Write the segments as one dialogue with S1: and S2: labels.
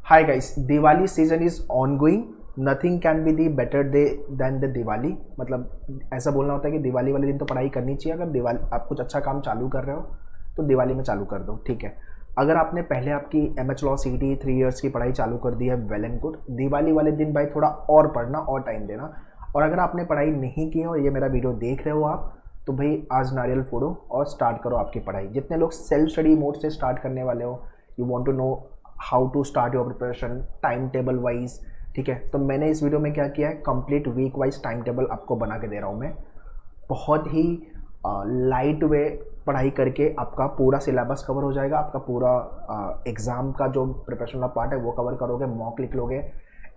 S1: Hi guys, Diwali season is ongoing. Nothing can be the better day than the Diwali. मतलब ऐसा बोलना होता है कि दिवाली वाले दिन तो पढ़ाई करनी चाहिए. अगर दिवाली आप कुछ अच्छा काम चालू कर रहे हो तो दिवाली में चालू कर दो, ठीक है. अगर आपने पहले आपकी एमएच लॉ सीटी 3 इयर्स की पढ़ाई चालू कर दी है, वेल एंड गुड. दिवाली वाले दिन भाई थोड़ा और पढ़ना और टाइम देना. और अगर आपने पढ़ाई नहीं की है और ये मेरा वीडियो देख रहे हो आप, तो भाई आज नारियल फोड़ो और स्टार्ट करो आपकी पढ़ाई. जितने लोग सेल्फ स्टडी मोड से स्टार्ट करने वाले हो, you want to know how to start your preparation time table wise, ठीक है. तो मैंने इस वीडियो में क्या किया है, complete week wise time table आपको बना के दे रहा हूँ मैं. बहुत ही लाइट वे पढ़ाई करके आपका पूरा सिलेबस कवर हो जाएगा. आपका पूरा एग्ज़ाम का जो प्रिपरेशन का पार्ट है वो कवर करोगे, मॉक लिख लोगे,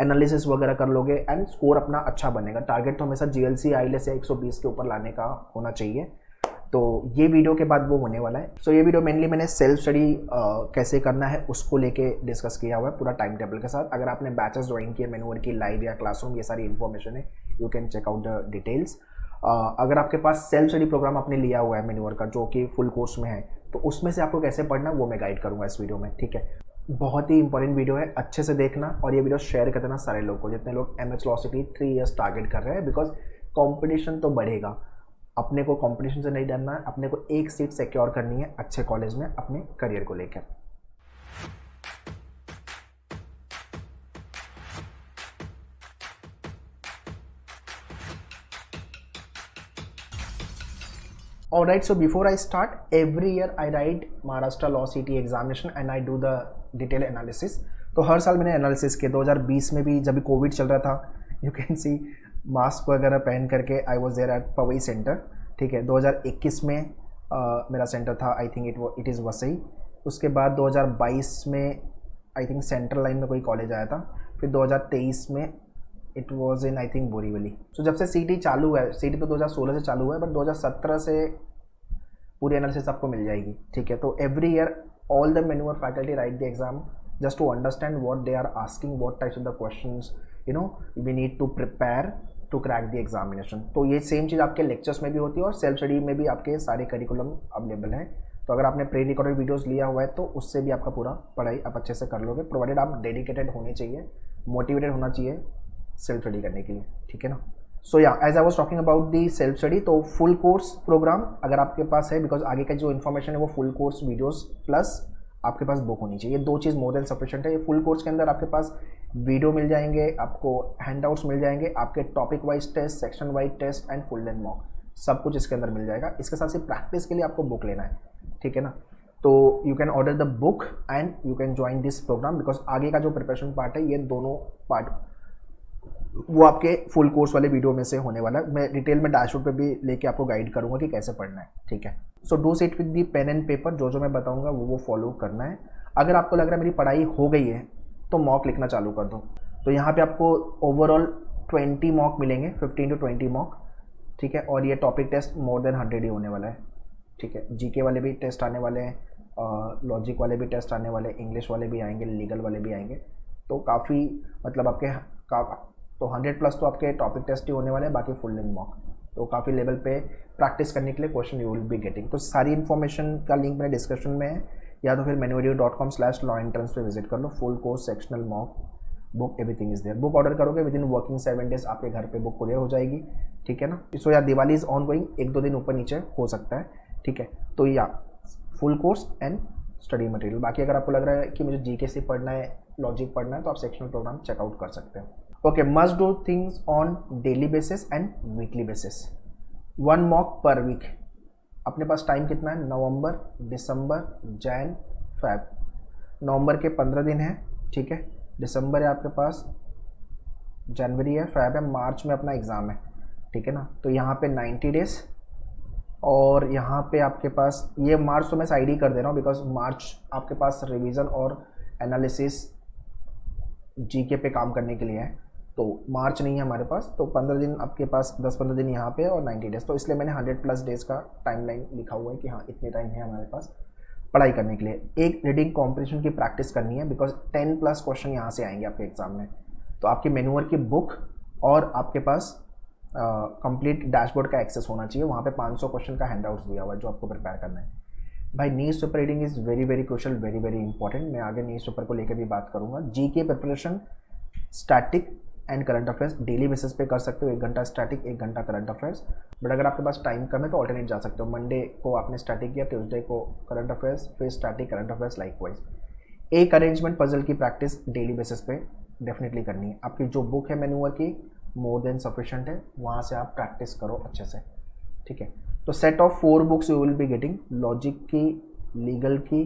S1: एनालिसिस वगैरह कर लोगे एंड स्कोर अपना अच्छा बनेगा. टारगेट तो हमेशा जीएलसी आईएलएस या 120 के ऊपर लाने का होना चाहिए. तो ये वीडियो के बाद वो होने वाला है. सो ये वीडियो मेनली मैंने सेल्फ स्टडी कैसे करना है उसको लेके डिस्कस किया हुआ है पूरा टाइम टेबल के साथ. अगर आपने बैचेस ज्वाइन किए मेनूवर की लाइव या क्लासरूम, ये सारी इन्फॉर्मेशन है, you can check out the details. अगर आपके पास सेल्फ स्टडी प्रोग्राम आपने लिया हुआ है मेनूवर का जो कि फुल कोर्स में है, तो उसमें से आपको कैसे पढ़ना वो मैं गाइड करूँगा इस वीडियो में, ठीक है. बहुत ही इंपॉर्टेंट वीडियो है, अच्छे से देखना और ये वीडियो शेयर कर देना सारे लोगों को जितने लोग MH law CET 3 years target कर रहे हैं. बिकॉज कॉम्पिटिशन तो बढ़ेगा. अपने को कंपटीशन से नहीं डरना है, अपने को एक सीट सिक्योर करनी है अच्छे कॉलेज में अपने करियर को लेकर. Alright, so before I start, every year I write Maharashtra Law CT examination and I do the detailed analysis. तो हर साल मैंने एनालिसिस किया. 2020 में भी जब कोविड चल रहा था, यू कैन सी मास्क वगैरह पहन करके I was there at Powai centre, ठीक है. 2021 में मेरा सेंटर था, I think it is Vasai. उसके बाद 2022 में आई थिंक सेंट्रल लाइन में कोई कॉलेज आया था. फिर 2023 में it was in I think Borivali. So जब से सीटी चालू है, सीटी तो 2016 से चालू है बट 2017 से पूरी एनालिसिस आपको मिल जाएगी, ठीक है. तो एवरी ईयर ऑल द मेनूवर faculty write the exam just to understand what they are asking, what types of the questions we need to prepare to crack the examination. तो ये सेम चीज़ आपके लेक्चर्स में भी होती है और सेल्फ स्टडी में भी आपके सारे करिकुलम अवेलेबल हैं. तो अगर आपने प्री रिकॉर्डेड वीडियोस लिया हुआ है तो उससे भी आपका पूरा पढ़ाई आप अच्छे से कर लोगे, प्रोवाइडेड आप डेडिकेटेड होने चाहिए, मोटिवेटेड होना चाहिए सेल्फ स्टडी करने के लिए, ठीक है ना. So yeah as I was talking about the self study, तो फुल कोर्स प्रोग्राम अगर आपके पास है, बिकॉज आगे का जो इन्फॉर्मेशन है वो फुल कोर्स वीडियोस प्लस आपके पास बुक होनी चाहिए. ये दो चीज़ मोर देन सफिशिएंट है. ये फुल कोर्स के अंदर आपके पास वीडियो मिल जाएंगे, आपको हैंडआउट्स मिल जाएंगे, आपके topic wise test, section wise test and full length mock, सब कुछ इसके अंदर मिल जाएगा. इसके साथ सिर्फ प्रैक्टिस के लिए आपको बुक लेना है, ठीक है ना. तो you can order the book and you can join this programme, because आगे का जो प्रिपरेशन पार्ट है ये दोनों पार्ट वो आपके फुल कोर्स वाले वीडियो में से होने वाला है. मैं डिटेल में डैशबोर्ड पे भी लेके आपको गाइड करूंगा कि कैसे पढ़ना है, ठीक है. So do sit with the pen and paper. जो मैं बताऊंगा वो फॉलो करना है. अगर आपको लग रहा है मेरी पढ़ाई हो गई है तो मॉक लिखना चालू कर दो. तो यहाँ पे आपको ओवरऑल 20 मॉक मिलेंगे, 15 to 20 मॉक, ठीक है. और ये टॉपिक टेस्ट मोर देन 100 ही होने वाला है, ठीक है. जीके वाले भी टेस्ट आने वाले हैं, लॉजिक वाले भी टेस्ट आने वाले, इंग्लिश वाले भी आएंगे, लीगल वाले भी आएंगे. तो काफ़ी मतलब आपके तो 100+ तो आपके टॉपिक टेस्ट ही होने वाले हैं, बाकी फुल लेंथ मॉक. तो काफ़ी लेवल पे प्रैक्टिस करने के लिए question you will be getting. तो सारी इन्फॉर्मेशन का लिंक मेरे डिस्क्रिप्शन में है, या तो फिर manuvideo.com/law-entrance पे विजिट कर लो. Full course, sectional, mock, book, everything is there. Book order करोगे विद इन वर्किंग 7 days आपके घर पे बुक कुरियर हो जाएगी, ठीक है ना. सो या दिवाली इज ऑन गोइंग, 1-2 दिन ऊपर नीचे हो सकता है, ठीक है. तो या full course and study material. बाकी अगर आपको लग रहा है कि मुझे जीके से पढ़ना है, लॉजिक पढ़ना है, तो आप सेक्शनल प्रोग्राम चेकआउट कर सकते हो. Okay, must do things on daily basis and weekly basis. 1 mock per week. अपने पास टाइम कितना है, नवंबर, दिसंबर, जैन, फेब. नवंबर के 15 दिन है, ठीक है. दिसंबर है आपके पास, जनवरी है, फेब है, मार्च में अपना एग्ज़ाम है, ठीक है ना. तो यहाँ पे 90 days और यहाँ पे आपके पास ये मार्च तो मैं साइड ही कर दे रहा हूँ बिकॉज मार्च आपके पास रिवीजन और एनालिसिस जीके पे काम करने के लिए है. तो मार्च नहीं है हमारे पास. तो 15 दिन आपके पास, 10-15 दिन यहाँ पे और 90 days. तो इसलिए मैंने 100+ डेज़ का टाइमलाइन लिखा हुआ है कि हाँ इतने टाइम है हमारे पास पढ़ाई करने के लिए. एक रीडिंग कॉम्पिटिशन की प्रैक्टिस करनी है बिकॉज 10+ क्वेश्चन यहाँ से आएंगे आपके एग्जाम में. तो आपकी मेनूवर की बुक और आपके पास कंप्लीट डैशबोर्ड का एक्सेस होना चाहिए. वहाँ पे 500 क्वेश्चन का हैंडआउट्स दिया हुआ है जो आपको प्रिपेयर करना है. भाई news paper reading is very very crucial, very very important. मैं आगे न्यूज़ पेपर को लेकर भी बात करूंगा। GK preparation static and current affairs daily basis पे कर सकते हो, 1 घंटा स्टैटिक 1 घंटा करंट अफेयर्स। बट अगर आपके पास टाइम कम है तो ऑल्टरनेट जा सकते हो, मंडे को आपने स्टैटिक किया, ट्यूसडे को करंट अफेयर्स, फिर स्टैटिक करंट अफेयर्स लाइकवाइज। एक अरेंजमेंट पजल की प्रैक्टिस डेली बेसिस पे डेफिनेटली करनी है। आपकी जो बुक है मैन्यूअर की मोर देन सफिशेंट है, वहाँ से आप प्रैक्टिस करो अच्छे से, ठीक है। तो set of 4 books you will be getting, logic की, लीगल की,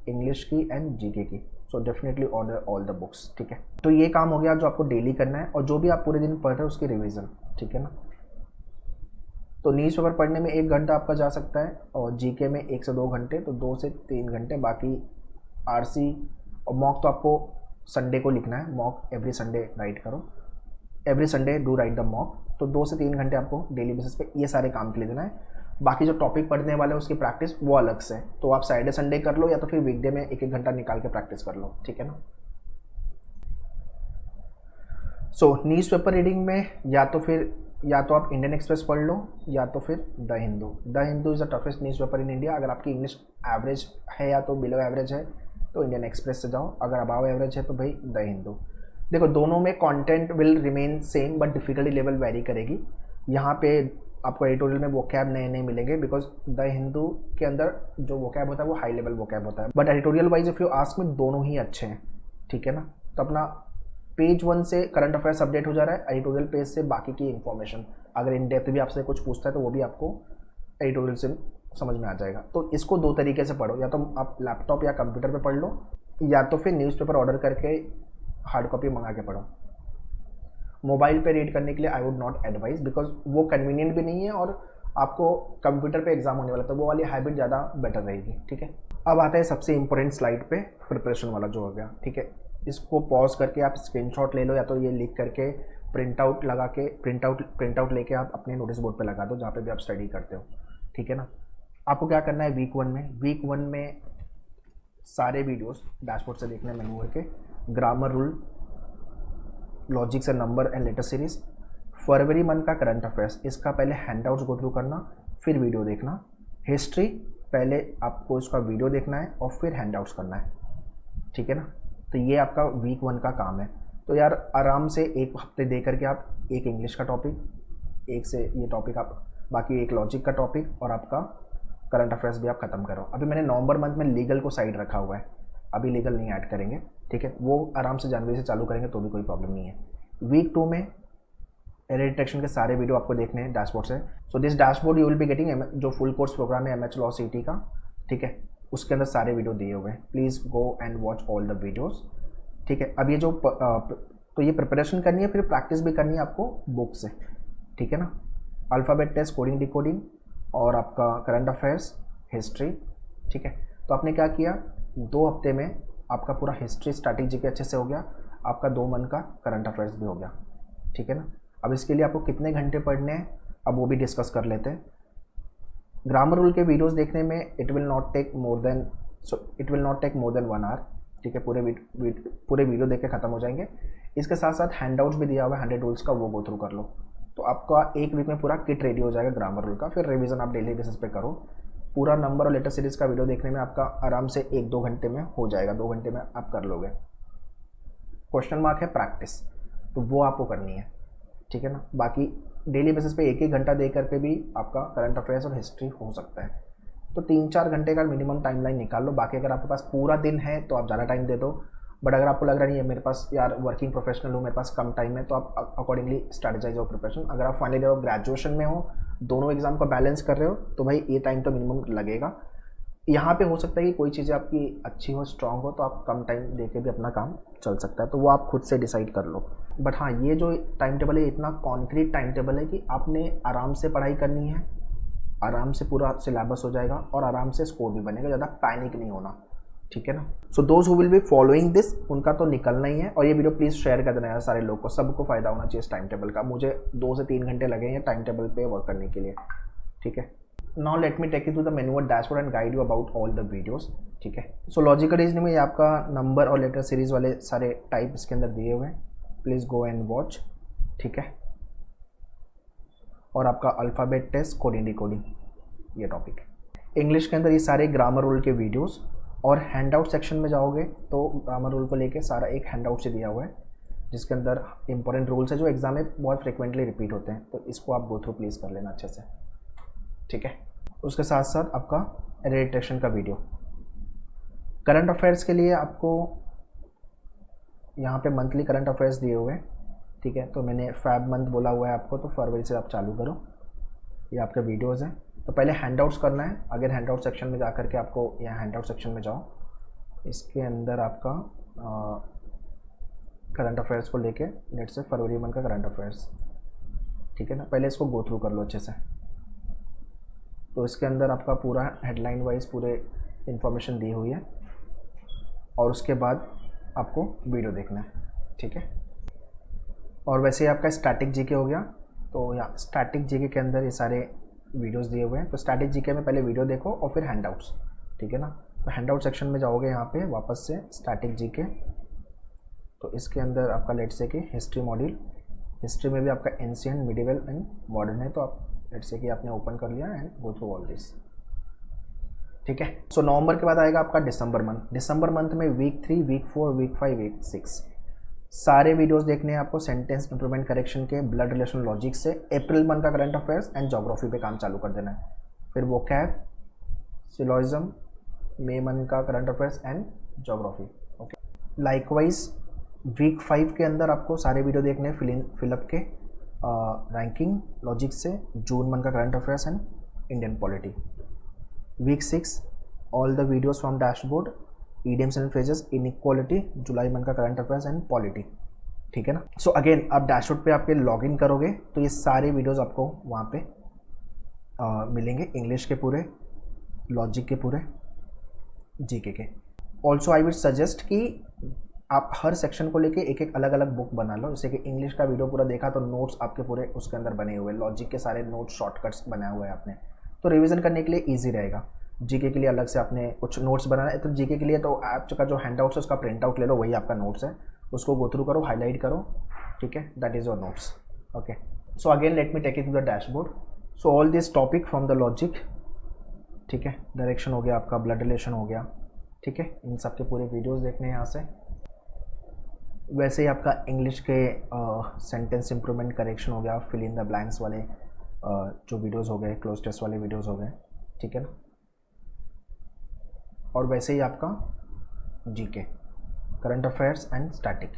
S1: इंग्लिश की एंड जीके की। So definitely order all the books, ठीक है। तो ये काम हो गया जो आपको डेली करना है, और जो भी आप पूरे दिन पढ़ रहे हो उसकी रिवीजन, ठीक है ना। तो न्यूज़ पेपर पढ़ने में 1 घंटा आपका जा सकता है, और जीके में 1 से 2 घंटे, तो 2 से 3 घंटे। बाकी आरसी और मॉक तो आपको संडे को लिखना है, मॉक एवरी संडे राइट करो, every Sunday do right the mock. तो 2 से 3 घंटे आपको डेली बेसिस पे ये सारे काम के लिए देना है। बाकी जो टॉपिक पढ़ने वाले हैं उसकी प्रैक्टिस वो अलग से, तो आप सैटरडे संडे कर लो, या तो फिर वीकडे में 1-1 घंटा निकाल के प्रैक्टिस कर लो, ठीक है ना। सो न्यूज़ पेपर रीडिंग में या तो आप इंडियन एक्सप्रेस पढ़ लो, या तो फिर the Hindu. The Hindu is the toughest news paper in India. अगर आपकी इंग्लिश एवरेज है या तो बिलो एवरेज है तो इंडियन एक्सप्रेस से जाओ, अगर अबाव एवरेज है तो भाई द हिंदू। देखो दोनों में content will remain same, but difficulty level very करेगी। यहाँ पे आपको एडिटोरियल में वोकैब नए नए मिलेंगे, बिकॉज द हिंदू के अंदर जो वोकैब होता है वो हाई लेवल वोकैब होता है। But editorial wise if you ask में दोनों ही अच्छे हैं, ठीक है ना। तो अपना पेज 1 से करंट अफेयर्स अपडेट हो जा रहा है, एडिटोरियल पेज से बाकी की इन्फॉर्मेशन। अगर इन डेप्थ भी आपसे कुछ पूछता है तो वो भी आपको एडिटोरियल से समझ में आ जाएगा। तो इसको 2 तरीके से पढ़ो, या तो आप लैपटॉप या कंप्यूटर पे पढ़ लो, या तो फिर न्यूज़पेपर ऑर्डर करके हार्ड कॉपी मंगा के पढ़ो। मोबाइल पे रीड करने के लिए I would not advise, because वो कन्वीनियंट भी नहीं है, और आपको कंप्यूटर पे एग्जाम होने वाला, तो वो वाली हैबिट ज़्यादा बेटर रहेगी, ठीक है। अब आता है सबसे इंपॉर्टेंट स्लाइड पे, प्रिपरेशन वाला जो हो गया, ठीक है। इसको पॉज करके आप स्क्रीनशॉट ले लो, या तो ये लिख करके प्रिंट आउट लगा के प्रिंट आउट लेके आप अपने नोटिस बोर्ड पे लगा दो, जहाँ पे भी आप स्टडी करते हो, ठीक है ना। आपको क्या करना है वीक वन में सारे वीडियोस डैशबोर्ड से देखने मैन्यूअर के, grammar rule, logics and number and later series. February month का करंट अफेयर्स, इसका पहले हैंडआउट्स गो थ्रू करना, फिर वीडियो देखना। हिस्ट्री पहले आपको इसका वीडियो देखना है और फिर हैंडआउट्स करना है, ठीक है ना। तो ये आपका वीक 1 का काम है। तो यार आराम से 1 हफ्ते दे करके आप एक इंग्लिश का टॉपिक, एक से ये टॉपिक आप, बाकी एक लॉजिक का टॉपिक, और आपका करंट अफेयर्स भी आप खत्म करो। अभी मैंने नवंबर मंथ में लीगल को साइड रखा हुआ है, अभी लीगल नहीं ऐड करेंगे, ठीक है। वो आराम से जनवरी से चालू करेंगे तो भी कोई प्रॉब्लम नहीं है। वीक 2 में एरर डिटेक्शन के सारे वीडियो आपको देखने हैं डैशबोर्ड से। So this dashboard you will be getting, जो फुल कोर्स प्रोग्राम है MH लॉ CT का, ठीक है, उसके अंदर सारे वीडियो दिए हुए हैं। Please go and watch all the videos, ठीक है। अब ये जो तो ये प्रिपरेशन करनी है, फिर प्रैक्टिस भी करनी है आपको बुक से, ठीक है ना। अल्फ़ाबेट टेस्ट, कोडिंग डिकोडिंग, और आपका करंट अफेयर्स, हिस्ट्री, ठीक है। तो आपने क्या किया, 2 हफ्ते में आपका पूरा हिस्ट्री स्ट्रैटेजी के अच्छे से हो गया, आपका 2 मंथ का करंट अफेयर्स भी हो गया, ठीक है ना। अब इसके लिए आपको कितने घंटे पढ़ने हैं, अब वो भी डिस्कस कर लेते हैं। ग्रामर रूल के वीडियोस देखने में it will not take more than 1 hour, ठीक है। पूरे वीडियो देख के ख़त्म हो जाएंगे। इसके साथ साथ हैंडआउट्स भी दिया हुआ है 100 रूल्स का, वो गो थ्रू कर लो। तो आपका 1 वीक में पूरा किट रेडी हो जाएगा ग्रामर रूल का। फिर रिवीजन आप डेली बेसिस पे करो। पूरा नंबर और लेटर सीरीज़ का वीडियो देखने में आपका आराम से 1-2 घंटे में हो जाएगा, 2 घंटे में आप कर लोगे। क्वेश्चन मार्क है प्रैक्टिस, तो वो आपको करनी है, ठीक है ना। बाकी डेली बेसिस पे 1-1 घंटा दे करके भी आपका करंट अफेयर्स और हिस्ट्री हो सकता है। तो 3-4 घंटे का मिनिमम टाइमलाइन निकाल लो। बाकी अगर आपके पास पूरा दिन है तो आप ज़्यादा टाइम दे दो, बट अगर आपको लग रहा नहीं है मेरे पास यार वर्किंग प्रोफेशनल हूँ, मेरे पास कम टाइम है, तो आप अकॉर्डिंगली स्ट्रैटेजाइज हो प्रिपरेशन। अगर आप फाइनल ईयर ऑफ ग्रेजुएशन में हो, दोनों एग्जाम को बैलेंस कर रहे हो, तो भाई ये टाइम तो मिनिमम लगेगा। यहाँ पे हो सकता है कि कोई चीज़ें आपकी अच्छी हो, स्ट्रांग हो, तो आप कम टाइम दे के भी अपना काम चल सकता है, तो वो आप खुद से डिसाइड कर लो। बट हाँ, ये जो टाइम टेबल है इतना कॉन्क्रीट टाइम टेबल है कि आपने आराम से पढ़ाई करनी है, आराम से पूरा सिलेबस हो जाएगा और आराम से स्कोर भी बनेगा, ज़्यादा पैनिक नहीं होना, ठीक है ना। So those who will be following this, उनका तो निकलना ही है। और ये वीडियो प्लीज़ शेयर कर देना यार सारे लोग को, सबको फायदा होना चाहिए इस टाइम टेबल का। मुझे 2 से 3 घंटे लगे हैं टाइम टेबल पे वर्क करने के लिए, ठीक है। Now let me take you to the manual dashboard and guide you about all the videos, ठीक है। सो लॉजिकल रीजनिंग में ये आपका नंबर और लेटर सीरीज वाले सारे टाइप इसके अंदर दिए हुए हैं, प्लीज़ गो एंड वॉच, ठीक है। और आपका अल्फ़ाबेट टेस्ट, कोडिंग डिकोडिंग, ये टॉपिक। इंग्लिश के अंदर ये सारे ग्रामर रूल के वीडियोस, और हैंड आउट सेक्शन में जाओगे तो ग्रामर रूल को लेके सारा एक हैंड आउट से दिया हुआ है जिसके अंदर इंपॉर्टेंट रूल्स है जो एग्जाम में बहुत फ्रिक्वेंटली रिपीट होते हैं, तो इसको आप गो थ्रू प्लीज़ कर लेना अच्छे से, ठीक है। उसके साथ साथ आपका रेडिटेशन का वीडियो। करंट अफेयर्स के लिए आपको यहाँ पे मंथली करंट अफेयर्स दिए हुए हैं, ठीक है। तो मैंने फैब मंथ बोला हुआ है आपको, तो फरवरी से आप चालू करो, ये आपके वीडियोज़ हैं। तो पहले हैंडआउट्स करना है, अगर हैंडआउट सेक्शन में जा कर के आपको यहाँ हैंडआउट सेक्शन में जाओ, इसके अंदर आपका करंट अफेयर्स को लेके नेट से फरवरी मंथ का करंट अफेयर्स, ठीक है ना। पहले इसको गो थ्रू कर लो अच्छे से। तो इसके अंदर आपका पूरा हेडलाइन वाइज पूरे इन्फॉर्मेशन दी हुई है, और उसके बाद आपको वीडियो देखना है, ठीक है। और वैसे ही आपका स्टैटिक जीके हो गया, तो यहाँ स्टैटिक जीके के अंदर ये सारे वीडियोस दिए हुए हैं। तो स्टैटिक जीके में पहले वीडियो देखो और फिर हैंडआउट्स, ठीक है ना। तो हैंडआउट सेक्शन में जाओगे यहाँ पे वापस से स्टैटिक जीके, तो इसके अंदर आपका लेट्स से कि हिस्ट्री मॉड्यूल, हिस्ट्री में भी आपका एंशिएंट, मिडिवल एंड मॉडर्न है, तो आप लेट्स से कि आपने ओपन कर लिया and go through all this, ठीक है। सो नवंबर के बाद आएगा आपका दिसंबर मंथ। दिसंबर मंथ में वीक 3, वीक 4, वीक 5, वीक 6 सारे वीडियोस देखने हैं आपको सेंटेंस इंप्रूवमेंट करेक्शन के, ब्लड रिलेशन लॉजिक से। अप्रैल मंथ का करंट अफेयर्स एंड ज्योग्राफी पे काम चालू कर देना है। फिर वोकैब, सिलोइज्म, मई मंथ का current affairs and geography, okay. Likewise week 5 के अंदर आपको सारे वीडियो देखने हैं फिलअप के, रैंकिंग लॉजिक से, जून मंथ का current affairs and Indian polity. Week 6 all the videos from dashboard, idioms and phrases, inequality, July month का करंट अफेयर्स एंड पॉलिटी, ठीक है ना। सो अगेन आप डैशबोर्ड पे आपके लॉगिन करोगे तो ये सारे वीडियोस आपको वहाँ पे मिलेंगे, इंग्लिश के पूरे, लॉजिक के पूरे, जीके के। ऑल्सो आई वुड सजेस्ट कि आप हर सेक्शन को लेके एक एक अलग अलग बुक बना लो, जैसे कि इंग्लिश का वीडियो पूरा देखा तो नोट्स आपके पूरे उसके अंदर बने हुए, लॉजिक के सारे नोट्स शॉर्टकट्स बनाए हुए हैं आपने, तो रिवीजन करने के लिए ईजी रहेगा। जीके के लिए अलग से आपने कुछ नोट्स बनाना है, तो जीके के लिए तो आपका जो हैंडआउट्स है उसका प्रिंट आउट ले लो, वही आपका नोट्स है, उसको गो थ्रू करो, हाईलाइट करो, ठीक है, that is your notes, okay. So again let me take it to the dashboard. So all this topic from the logic, ठीक है, डायरेक्शन हो गया आपका, ब्लड रिलेशन हो गया, ठीक है, इन सब के पूरे वीडियोस देखने हैं यहाँ से। वैसे ही आपका इंग्लिश के सेंटेंस इंप्रूवमेंट करेक्शन हो गया, फिल इन द ब्लैंक्स वाले जो वीडियोस हो गए, क्लोज टेस्ट वाले वीडियोस हो गए, ठीक है ना। और वैसे ही आपका GK, current affairs and static,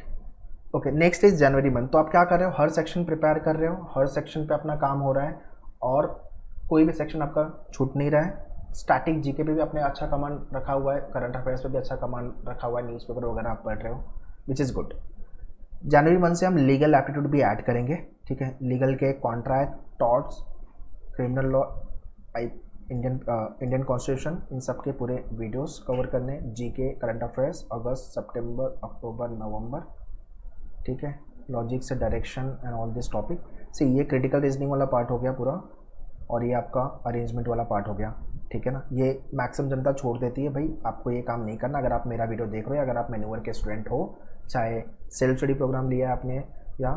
S1: okay. Next is January month. तो आप क्या कर रहे हो, हर सेक्शन प्रिपेयर कर रहे हो, हर सेक्शन पे अपना काम हो रहा है और कोई भी सेक्शन आपका छूट नहीं रहा है। स्टैटिक जीके पे भी आपने अच्छा कमांड रखा हुआ है, करंट अफेयर्स पे भी अच्छा कमांड रखा हुआ है, न्यूज़पेपर वगैरह आप पढ़ रहे हो, which is good. January month से हम लीगल एप्टीट्यूड भी ऐड करेंगे, ठीक है। लीगल के contract, torts, criminal law, Indian constitution, इन सब के पूरे वीडियोस कवर करने। जीके, करंट अफेयर्स अगस्त, सितंबर, अक्टूबर, नवंबर, ठीक है। लॉजिक से direction and all this topic से, ये क्रिटिकल रीजनिंग वाला पार्ट हो गया पूरा, और ये आपका अरेंजमेंट वाला पार्ट हो गया, ठीक है ना। ये मैक्सिमम जनता छोड़ देती है, भाई आपको ये काम नहीं करना। अगर आप मेरा वीडियो देख रहे हो, अगर आप मैन्यूअर के स्टूडेंट हो, चाहे सेल्फ स्टडी प्रोग्राम लिया है आपने या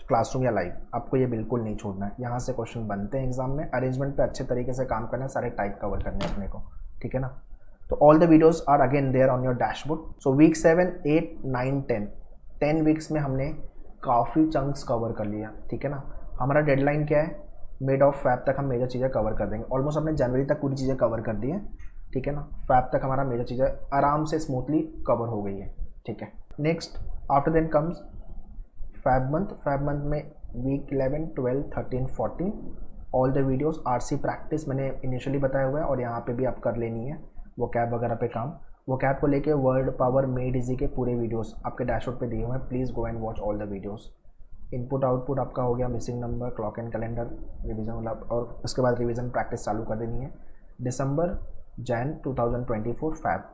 S1: क्लासरूम या लाइव, आपको ये बिल्कुल नहीं छोड़ना है। यहाँ से क्वेश्चन बनते हैं एग्जाम में, अरेंजमेंट पे अच्छे तरीके से काम करना है, सारे टाइप कवर करने हैं अपने को, ठीक है ना। तो all the videos are again there on your dashboard. So week 7, 8, 9, 10 weeks में हमने काफ़ी चंक्स कवर कर लिया, ठीक है ना। हमारा डेडलाइन क्या है, मिड ऑफ फैब तक हम मेजर चीज़ें कवर कर देंगे। ऑलमोस्ट हमने जनवरी तक पूरी चीज़ें कवर कर दी हैं, ठीक है ना। फैब तक हमारा मेजर चीज़ें आराम से स्मूथली कवर हो गई है, ठीक है। Next after then comes fab month. Fab month में week 11, 12, 13, 14 all the videos, RC practice मैंने इनिशियली बताया हुआ है, और यहाँ पे भी आप कर लेनी है वो कैब वगैरह पे काम। वो कैब को लेके वर्ड पावर मेड इजी के पूरे वीडियोस आपके डैशबोर्ड पे दिए हुए हैं, please go and watch all the videos. Input output आपका हो गया, missing number, clock and calendar, revision वाला, और उसके बाद रिवीजन प्रैक्टिस चालू कर देनी है। दिसंबर, जैन 2024 फैब।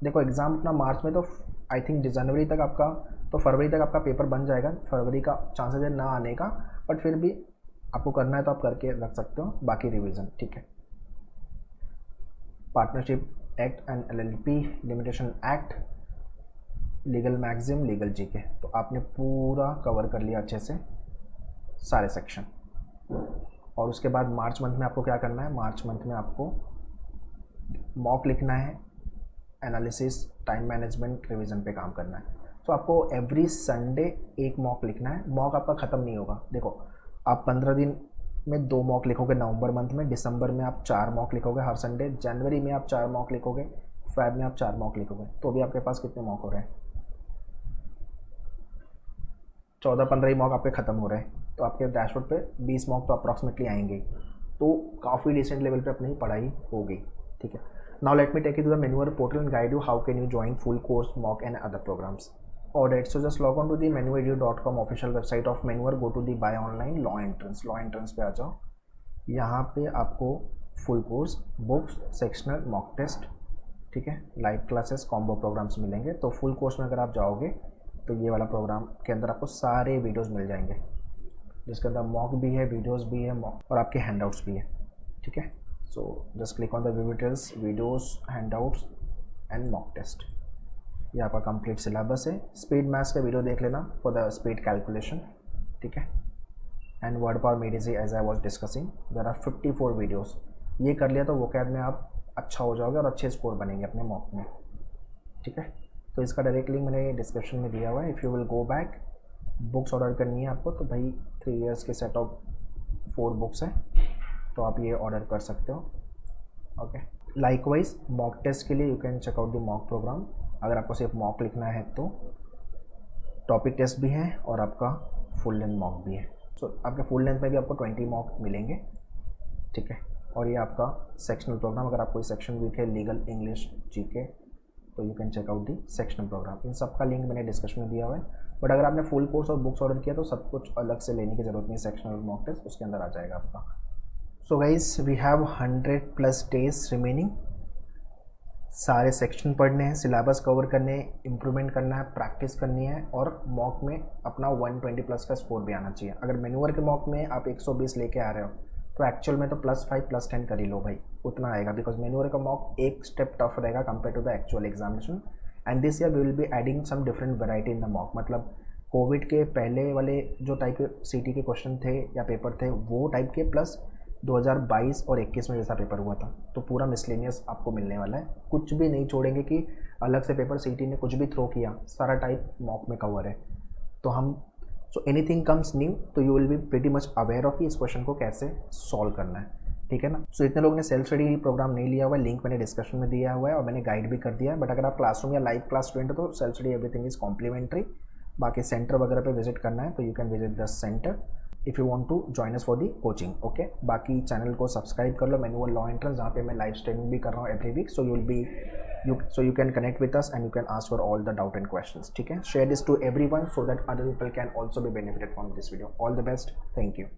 S1: देखो एग्ज़ाम अपना मार्च में, तो आई थिंक जनवरी तक आपका, तो फरवरी तक आपका पेपर बन जाएगा। फरवरी का चांसेस है ना आने का, बट फिर भी आपको करना है तो आप करके रख सकते हो, बाकी रिवीजन, ठीक है। Partnership act and LLP limitation act, legal maxim, legal GK, तो आपने पूरा कवर कर लिया अच्छे से सारे सेक्शन। और उसके बाद मार्च मंथ में आपको क्या करना है, मार्च मंथ में आपको मॉक लिखना है, एनालिसिस, टाइम मैनेजमेंट, रिवीजन पे काम करना है। तो आपको एवरी संडे एक मॉक लिखना है। मॉक आपका ख़त्म नहीं होगा। देखो आप 15 दिन में 2 मॉक लिखोगे नवंबर मंथ में, दिसंबर में आप 4 मॉक लिखोगे हर संडे, जनवरी में आप 4 मॉक लिखोगे, फेब में आप 4 मॉक लिखोगे, तो अभी आपके पास कितने मॉक हो रहे हैं, 14-15 ही मॉक आपके ख़त्म हो रहे हैं। तो आपके डैशबोर्ड पे 20 मॉक तो अप्रॉक्सीमेटली आएंगे, तो काफ़ी डिसेंट लेवल पे अपनी पढ़ाई होगी। ठीक है, now let me take you to the मेन्यूअर portal and guide you how can you join full course, mock and other programmes. Alright, so just log on to the menuedu.com official website of Menuer, go to the buy online law entrance पे आ जाओ। यहाँ पे आपको full course, books, sectional, mock test, ठीक है, live classes, combo programmes मिलेंगे। तो full course में अगर आप जाओगे तो ये वाला प्रोग्राम के अंदर आपको सारे वीडियोस मिल जाएंगे, जिसके अंदर मॉक भी है, वीडियोस भी है और आपके हैंडआउट्स भी है। ठीक है, so just click on the details, videos, handouts and mock test. ये आपका कंप्लीट सिलेबस है। स्पीड मैथ्स का वीडियो देख लेना फॉर द स्पीड कैलकुलेशन। ठीक है, and word power made easy as I was discussing, there are 54 videos. ये कर लिया तो वोकैब में आप अच्छा हो जाओगे और अच्छे स्कोर बनेंगे अपने मॉक में। ठीक है, तो इसका डायरेक्ट लिंक मैंने डिस्क्रिप्शन में दिया हुआ है। If you will go back, books order करनी है आपको तो भाई 3 ईयर्स के सेट ऑफ 4 बुक्स हैं, तो आप ये ऑर्डर कर सकते हो। ओके, लाइकवाइज मॉक टेस्ट के लिए you can check out the mock programme. अगर आपको सिर्फ मॉक लिखना है तो टॉपिक टेस्ट भी है और आपका फुल लेंथ मॉक भी है। सो आपके फुल लेंथ में भी आपको 20 मॉक मिलेंगे। ठीक है, और ये आपका सेक्शनल प्रोग्राम, अगर आपको सेक्शन वीक है लीगल, इंग्लिश, जीके, तो you can check out the sectional programme. इन सब का लिंक मैंने डिस्क्रिप्शन में दिया हुआ है। बट अगर आपने फुल कोर्स और बुक्स ऑर्डर किया तो सब कुछ अलग से लेने की ज़रूरत नहीं, सेक्शनल मॉक टेस्ट उसके अंदर आ जाएगा आपका। So guys we have 100+ days remaining. सारे सेक्शन पढ़ने हैं, सिलेबस कवर करने हैं, इम्प्रूवमेंट करना है, प्रैक्टिस करनी है और मॉक में अपना 120+ का स्कोर भी आना चाहिए। अगर मेन्यूअर के मॉक में आप 120 लेके आ रहे हो तो एक्चुअल में तो +5 +10 कर ही लो भाई, उतना आएगा। बिकॉज मेन्यूअर का मॉक एक स्टेप टफ रहेगा compare to the actual examination. And this year we will be adding some different variety in the mock. मतलब कोविड के पहले वाले जो टाइप के सीटी के क्वेश्चन थे या पेपर थे वो टाइप के, प्लस 2022 और 21 में जैसा पेपर हुआ था, तो पूरा मिसलेनियस आपको मिलने वाला है। कुछ भी नहीं छोड़ेंगे कि अलग से पेपर सीटी ने कुछ भी थ्रो किया, सारा टाइप मॉक में कवर है। तो हम सो एनीथिंग कम्स न्यू तो you will be pretty much aware of कि इस क्वेश्चन को कैसे सॉल्व करना है। ठीक है ना। सो इतने लोगों ने सेल्फ स्टडी प्रोग्राम नहीं लिया हुआ है, लिंक मैंने डिस्क्रिप्शन में दिया हुआ है और मैंने गाइड भी कर दिया है। बट अगर आप क्लासरूम या लाइव क्लास स्टूडेंट हो तो self study everything is complimentary. बाकी सेंटर वगैरह पे विजिट करना है तो you can visit the centre if you want to join us for the coaching. Okay, बाकी चैनल को सब्सक्राइब कर लो, मैनुअल लॉ एंट्रेंस, जहाँ पे मैं लाइव स्ट्रीमिंग भी कर रहा हूँ every week. So you can connect with us and you can ask for all the doubt and questions. ठीक है, share this to everyone so that other people can also be benefited from this video. All the best. Thank you.